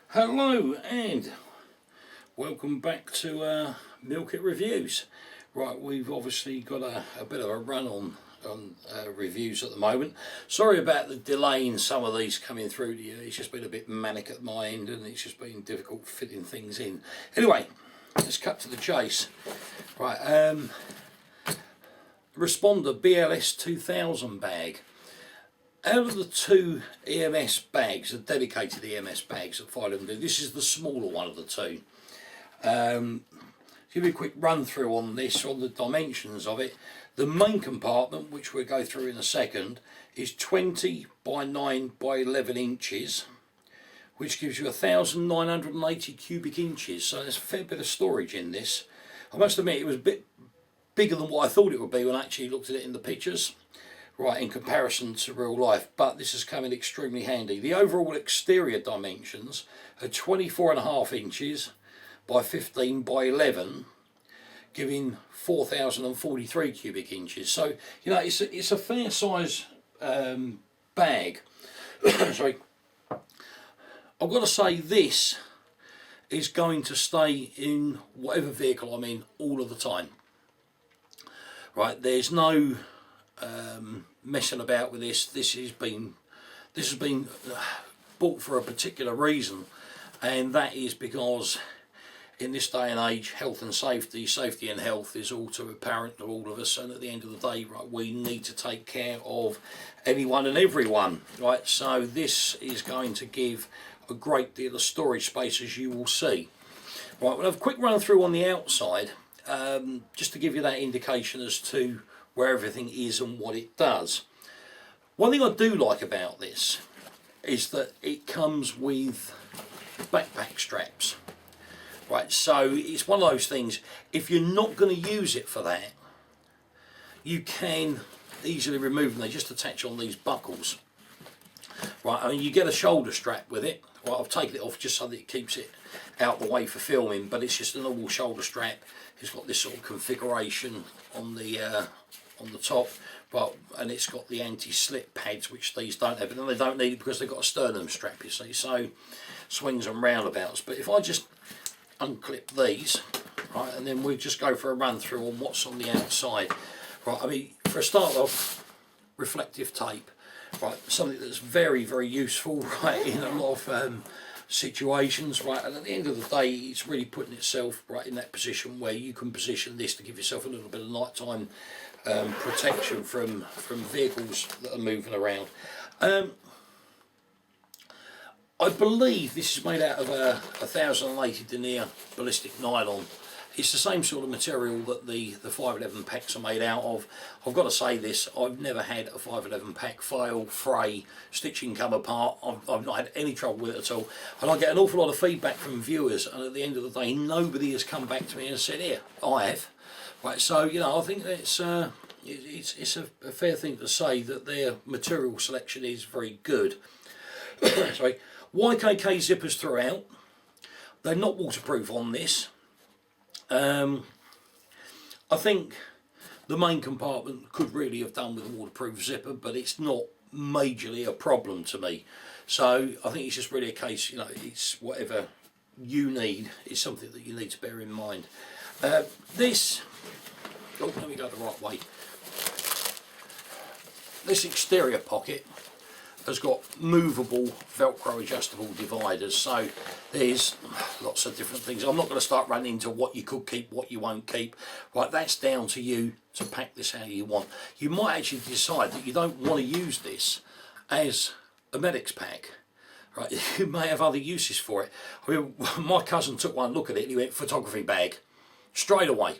Hello and welcome back to Milk It Reviews. Right, we've obviously got a bit of a run on reviews at the moment. Sorry about the delay in some of these coming through to you. It's just been a bit manic at my end and it's just been difficult fitting things in. Anyway, let's cut to the chase. Right, Responder BLS 2000 bag. Out of the two EMS bags, the dedicated EMS bags that Five of them do, this is the smaller one of the two. Give you a quick run through on this, on the dimensions of it. The main compartment, which we'll go through in a second, is 20 by 9 by 11 inches, which gives you 1,980 cubic inches. So there's a fair bit of storage in this. I must admit it was a bit bigger than what I thought it would be when I actually looked at it in the pictures. Right, in comparison to real life, but this has come in extremely handy. The overall exterior dimensions are 24.5 inches by 15 by 11, giving 4,043 cubic inches. So, you know, it's a fair size bag. Sorry. I've got to say this is going to stay in whatever vehicle I'm in all of the time. Right, there's no messing about with this. This has been bought for a particular reason, and that is because in this day and age, health and safety and health is all too apparent to all of us, and at the end of the day, right, we need to take care of anyone and everyone, right? So this is going to give a great deal of storage space, as you will see. Right, we'll have a quick run through on the outside, just to give you that indication as to where everything is and what it does. One thing I do like about this is that it comes with backpack straps. Right, so it's one of those things, if you're not going to use it for that, you can easily remove them. They just attach on these buckles. Right, I mean, you get a shoulder strap with it. Right, I've taken it off just so that it keeps it out the way for filming, but it's just a normal shoulder strap. It's got this sort of configuration on the top, and it's got the anti-slip pads, which these don't have, and then they don't need it because they've got a sternum strap, you see, so swings and roundabouts. But if I just unclip these, right, and then we'll just go for a run through on what's on the outside. Right, I mean, for a start off, reflective tape, right, something that's very, very useful, right, in a lot of situations, right, and at the end of the day, it's really putting itself right in that position where you can position this to give yourself a little bit of nighttime protection from vehicles that are moving around. I believe this is made out of a 1080 denier ballistic nylon. It's the same sort of material that the 511 packs are made out of. I've got to say this, I've never had a 511 pack fail, fray, stitching come apart. I've not had any trouble with it at all. And I get an awful lot of feedback from viewers, and at the end of the day, nobody has come back to me and said, here, I have. Right, so, you know, I think it's a fair thing to say that their material selection is very good. Sorry. YKK zippers throughout. They're not waterproof on this. I think the main compartment could really have done with a waterproof zipper, but it's not majorly a problem to me. So I think it's just really a case, you know, it's whatever you need is something that you need to bear in mind. This, oh, let me go the right way. This exterior pocket has got movable Velcro adjustable dividers, so there's lots of different things. I'm not going to start running into what you could keep, what you won't keep. Right, that's down to you to pack this how you want. You might actually decide that you don't want to use this as a medic's pack. Right, you may have other uses for it. I mean, my cousin took one look at it and he went, photography bag, straight away.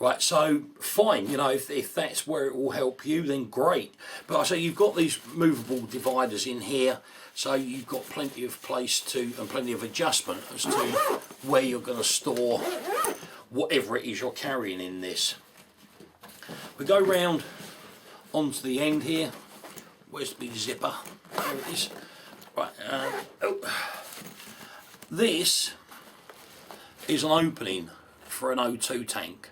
Right, so fine, you know, if that's where it will help you, then great. But I say you've got these movable dividers in here, so you've got plenty of place to, and plenty of adjustment as to where you're going to store whatever it is you're carrying in this. We go round onto the end here. Where's the big zipper? There it is. Right, this is an opening for an O2 tank.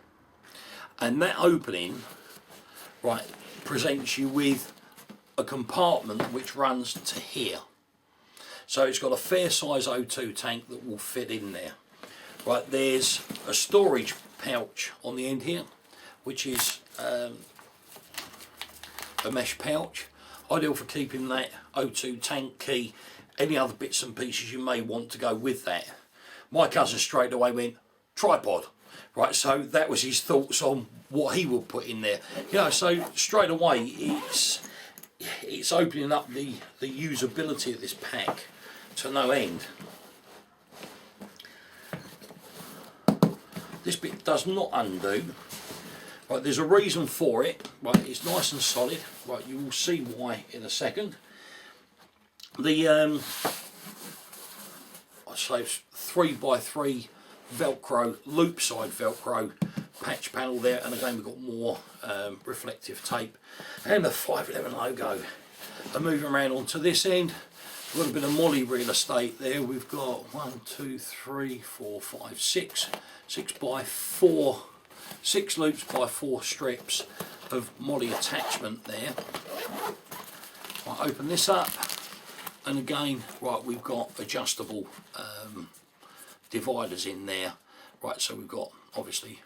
And that opening, right, presents you with a compartment which runs to here. So it's got a fair size O2 tank that will fit in there. Right, there's a storage pouch on the end here, which is a mesh pouch, ideal for keeping that O2 tank key, any other bits and pieces you may want to go with that. My cousin straight away went, tripod. Right, so that was his thoughts on what he would put in there. You know, so straight away it's opening up the usability of this pack to no end. This bit does not undo. Right, there's a reason for it. Right, it's nice and solid. Right, you will see why in a second. The I say 3x3 Velcro, loop side Velcro patch panel there, and again we've got more reflective tape and the 511 logo. And moving around onto this end, a little bit of Molly real estate there. We've got 1, 2, 3, 4, 5, 6 loops by 4 strips of Molly attachment there. I'll open this up, and again, right, we've got adjustable dividers in there. Right, so we've got obviously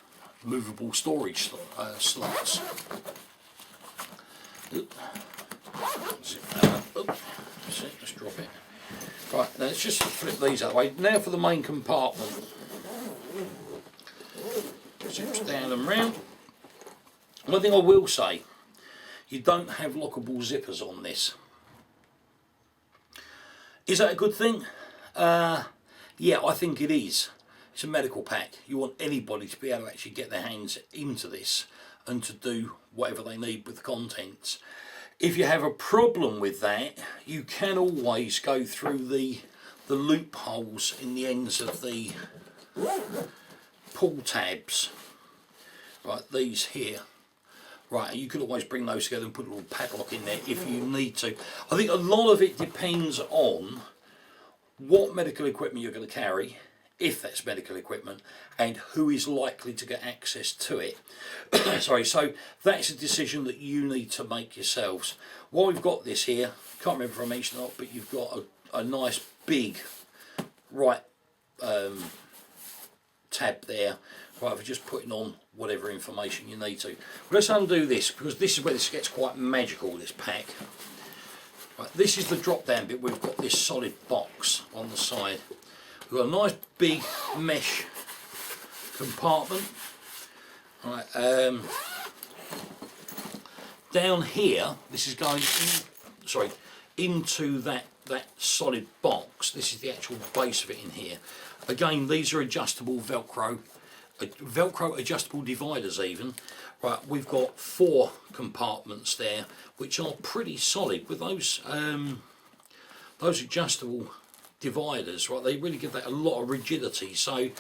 movable storage slots. Let's drop it. Right, now let's just flip these that way. Now for the main compartment. Zips down and round. One thing I will say, you don't have lockable zippers on this. Is that a good thing? Yeah, I think it is. It's a medical pack. You want anybody to be able to actually get their hands into this and to do whatever they need with the contents. If you have a problem with that, you can always go through the loopholes in the ends of the pull tabs. Right, these here. Right, you could always bring those together and put a little padlock in there if you need to. I think a lot of it depends on what medical equipment you're going to carry, if that's medical equipment, and who is likely to get access to it. Sorry, so that's a decision that you need to make yourselves. While we've got this here, can't remember if I mentioned it, but you've got a nice big right tab there, right, for just putting on whatever information you need to. But let's undo this, because this is where this gets quite magical, this pack. Right, this is the drop down bit. We've got this solid box on the side. We've got a nice big mesh compartment. Right, down here, this is going into that solid box. This is the actual base of it in here. Again, these are adjustable Velcro adjustable dividers even. Right, we've got 4 compartments there, which are pretty solid with those adjustable dividers. Right, they really give that a lot of rigidity. So,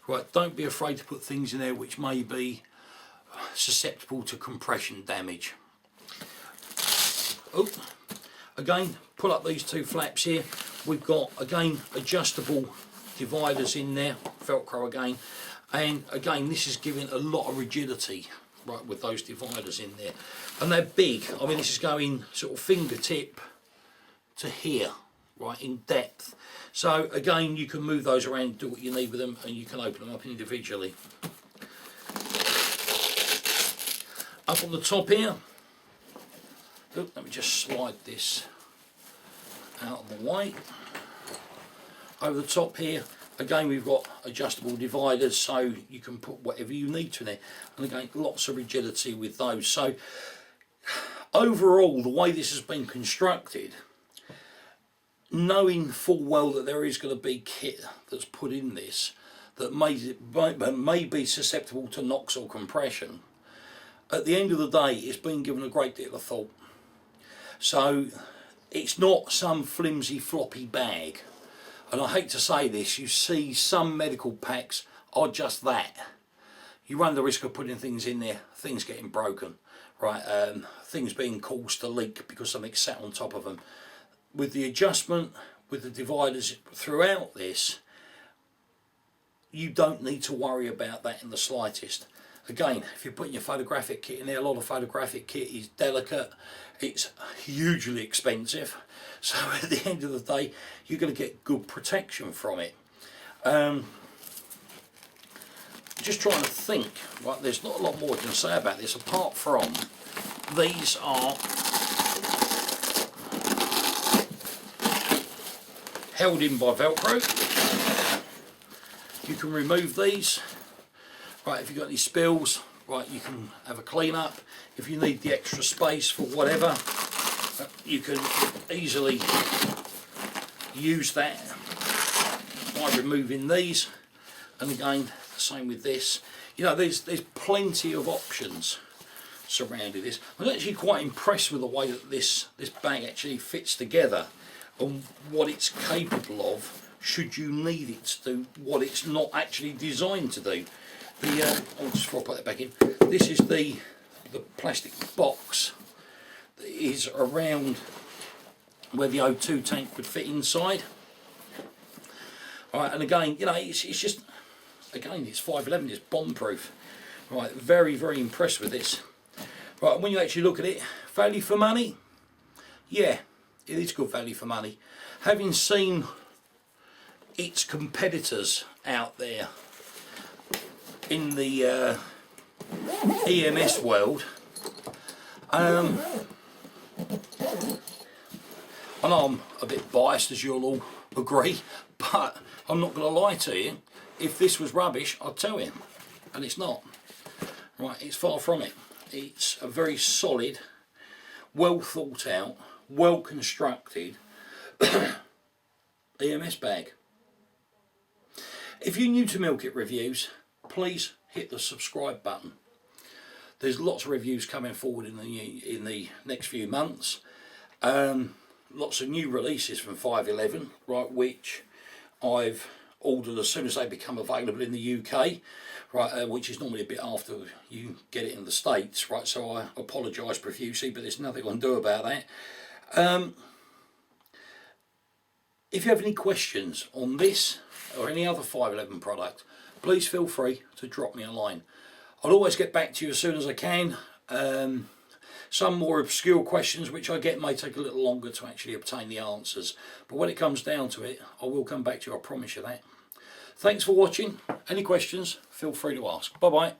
right, don't be afraid to put things in there which may be susceptible to compression damage. Oh, again, pull up these 2 flaps here. We've got again adjustable dividers in there, Velcro again, and again this is giving a lot of rigidity, right, with those dividers in there, and they're big. I mean, this is going sort of fingertip to here, right, in depth. So again, you can move those around, do what you need with them, and you can open them up individually. Up on the top here, oh, let me just slide this out of the way. Over the top here, again, we've got adjustable dividers, so you can put whatever you need to in there. And again, lots of rigidity with those. So overall, the way this has been constructed, knowing full well that there is going to be kit that's put in this that may be susceptible to knocks or compression, at the end of the day, it's been given a great deal of thought. So it's not some flimsy floppy bag. And I hate to say this, you see some medical packs are just that. You run the risk of putting things in there, things getting broken, right? Things being caused to leak because something sat on top of them. With the adjustment, with the dividers throughout this, you don't need to worry about that in the slightest. Again, if you're putting your photographic kit in there, a lot of photographic kit is delicate, it's hugely expensive, so at the end of the day you're going to get good protection from it. Just trying to think, right, there's not a lot more I can say about this apart from these are held in by Velcro. You can remove these. Right, if you've got any spills, right, you can have a clean up. If you need the extra space for whatever, you can easily use that by removing these. And again, the same with this. You know, there's plenty of options surrounding this. I'm actually quite impressed with the way that this bag actually fits together and what it's capable of should you need it to do what it's not actually designed to do. I'll just put that back in. This is the plastic box that is around where the O2 tank would fit inside. Alright, and again, you know, it's just, again, it's 511, it's bomb proof. Right, very, very impressed with this. Right, when you actually look at it, value for money, yeah, it is good value for money. Having seen its competitors out there in the EMS world, I know I'm a bit biased, as you'll all agree, but I'm not going to lie to you. If this was rubbish, I'd tell you, and it's not. Right, it's far from it. It's a very solid, well thought out, well constructed EMS bag. If you're new to Milk It Reviews, please hit the subscribe button. There's lots of reviews coming forward in the next few months. Lots of new releases from 511, right, which I've ordered as soon as they become available in the UK, right, which is normally a bit after you get it in the States, right, so I apologise profusely, but there's nothing I can do about that. If you have any questions on this or any other 511 product, please feel free to drop me a line. I'll always get back to you as soon as I can. Some more obscure questions which I get may take a little longer to actually obtain the answers, but when it comes down to it, I will come back to you, I promise you that. Thanks for watching. Any questions, feel free to ask. Bye bye.